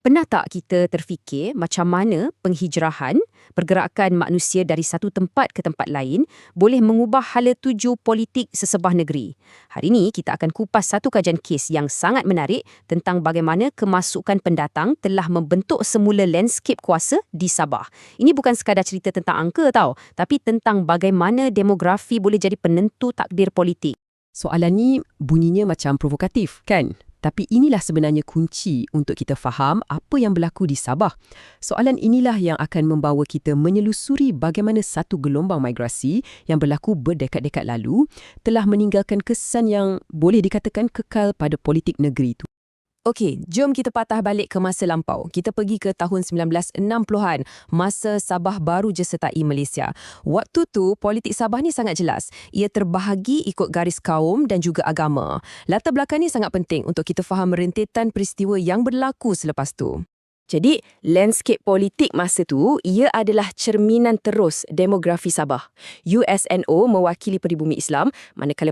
Pernah tak kita terfikir macam mana penghijrahan, pergerakan manusia dari satu tempat ke tempat lain boleh mengubah hala tuju politik sesebah negeri? Hari ini kita akan kupas satu kajian kes yang sangat menarik tentang bagaimana kemasukan pendatang telah membentuk semula landscape kuasa di Sabah. Ini bukan sekadar cerita tentang angka tau, tapi tentang bagaimana demografi boleh jadi penentu takdir politik. Soalan ni bunyinya macam provokatif, kan? Tapi inilah sebenarnya kunci untuk kita faham apa yang berlaku di Sabah. Soalan inilah yang akan membawa kita menyelusuri bagaimana satu gelombang migrasi yang berlaku berdekad-dekad lalu telah meninggalkan kesan yang boleh dikatakan kekal pada politik negeri itu. Okey, jom kita patah balik ke masa lampau. Kita pergi ke tahun 1960-an, masa Sabah baru je sertai Malaysia. Waktu tu, politik Sabah ni sangat jelas. Ia terbahagi ikut garis kaum dan juga agama. Latar belakang ni sangat penting untuk kita faham rentetan peristiwa yang berlaku selepas tu. Jadi, landscape politik masa tu, ia adalah cerminan terus demografi Sabah. USNO mewakili peribumi Islam, manakala